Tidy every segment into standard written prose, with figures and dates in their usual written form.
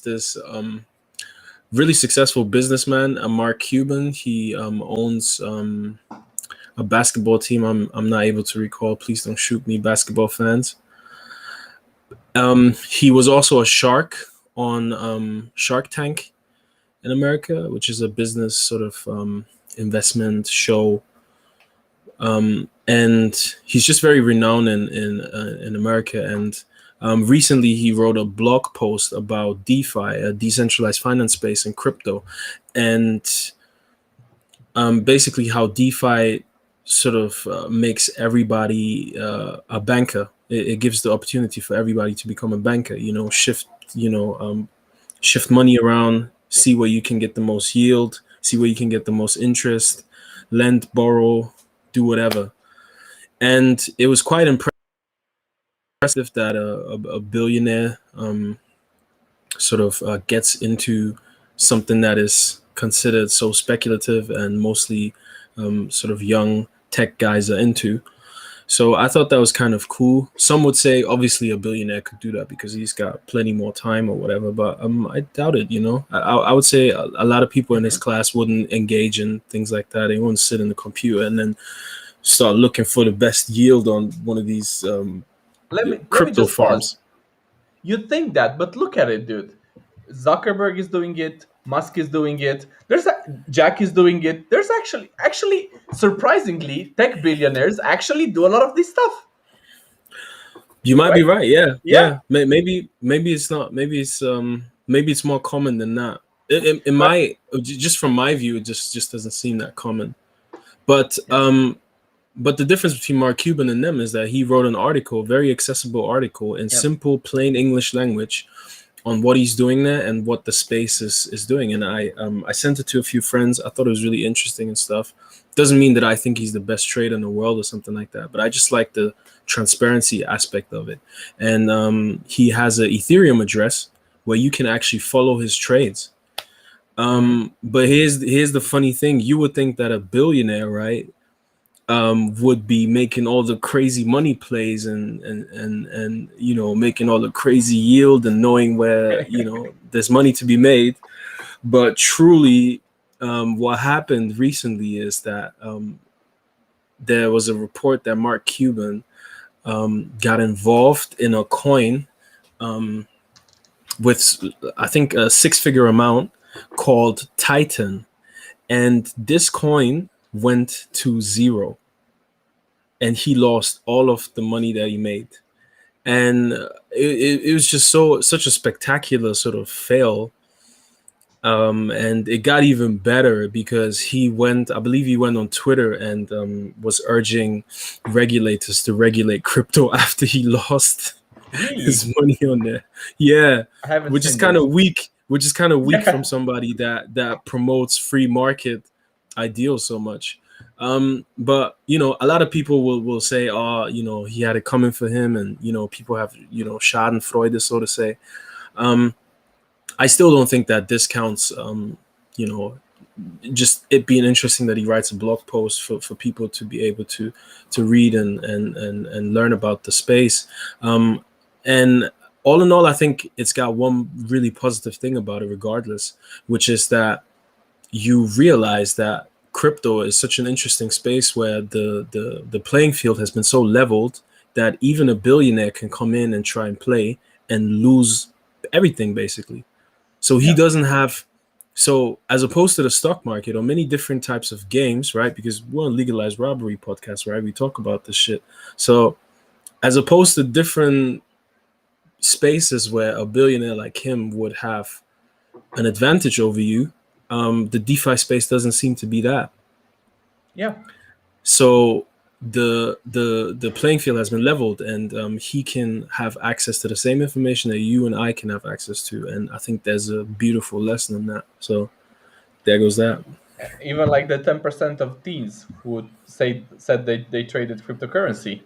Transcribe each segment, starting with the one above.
this really successful businessman, Mark Cuban. He owns a basketball team. I'm not able to recall. Please don't shoot me, basketball fans. He was also a shark on Shark Tank in America, which is a business sort of investment show. And he's just very renowned in America. And recently, he wrote a blog post about DeFi, a decentralized finance space, and crypto, and basically how DeFi sort of makes everybody a banker. It gives the opportunity for everybody to become a banker. Shift money around, see where you can get the most yield, see where you can get the most interest, lend, borrow, do whatever. And it was quite impressive that a billionaire sort of gets into something that is considered so speculative and mostly sort of young tech guys are into. So I thought that was kind of cool. Some would say obviously a billionaire could do that because he's got plenty more time or whatever, but I doubt it. I would say a lot of people in his class wouldn't engage in things like that. They wouldn't sit in the computer and then start looking for the best yield on one of these Let me crypto just pause. farms. You think that, but look at it, dude. Zuckerberg is doing it. Musk is doing it. Jack is doing it. There's actually surprisingly tech billionaires actually do a lot of this stuff. You might be Right? right. Yeah, Yeah. yeah. Maybe it's not. Maybe it's more common than that. In But my just from my view, it just doesn't seem that common. But but the difference between Mark Cuban and them is that he wrote an article, very accessible article in yeah. simple, plain English language on what he's doing there and what the space is doing. And I sent it to a few friends. I thought it was really interesting and stuff. Doesn't mean that I think he's the best trader in the world or something like that, but I just like the transparency aspect of it. And he has an Ethereum address where you can actually follow his trades. But here's the funny thing: you would think that a billionaire, right, would be making all the crazy money plays and making all the crazy yield and knowing where there's money to be made. But truly, what happened recently is that there was a report that Mark Cuban got involved in a coin with I think a six-figure amount called Titan, and this coin went to zero, and he lost all of the money that he made. And it was just such a spectacular sort of fail. And it got even better because I believe he went on Twitter and was urging regulators to regulate crypto after he lost his Really? money on there. Yeah, I haven't which is seen kind this. of weak. Which is kind of weak Yeah. from somebody that promotes free market ideals so much. But a lot of people will say, oh, he had it coming for him, and people have Schadenfreude, so to say. I still don't think that discounts you know just it being interesting that he writes a blog post for people to be able to read and learn about the space. And all in all, I think it's got one really positive thing about it regardless, which is that you realize that crypto is such an interesting space where the playing field has been so leveled that even a billionaire can come in and try and play and lose everything basically. So he Yeah. doesn't have, so as opposed to the stock market or many different types of games, right? Because we're on Legalized Robbery podcast, right? We talk about this shit. So as opposed to different spaces where a billionaire like him would have an advantage over you, the DeFi space doesn't seem to be that. Yeah. So the playing field has been leveled, and he can have access to the same information that you and I can have access to. And I think there's a beautiful lesson in that. So there goes that. Even like the 10% of teens who said they traded cryptocurrency.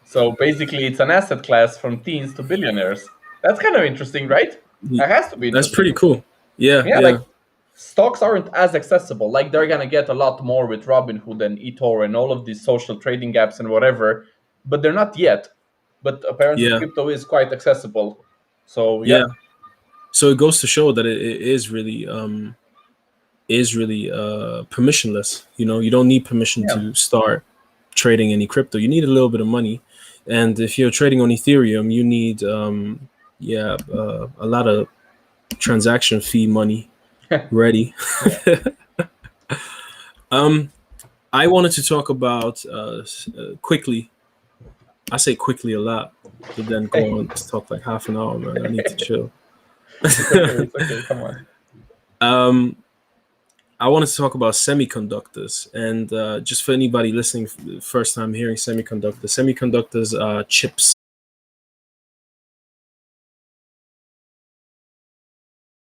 So basically, it's an asset class from teens to billionaires. That's kind of interesting, right? That has to be That's interesting. pretty cool. Yeah, Yeah, yeah, like stocks aren't as accessible. Like they're gonna get a lot more with Robinhood and eToro and all of these social trading apps and whatever, but they're not yet. But apparently, yeah, crypto is quite accessible. So yeah, yeah. So it goes to show that it is really permissionless. You know, you don't need permission Yeah. to start trading any crypto. You need a little bit of money, and if you're trading on Ethereum, you need a lot of transaction fee money ready. Yeah. I wanted to talk about quickly. I say quickly a lot, but then go on to talk like half an hour, man. I need to chill. It's okay. It's okay. Come on. um, I wanted to talk about semiconductors, and just for anybody listening, first time hearing semiconductors, semiconductors are chips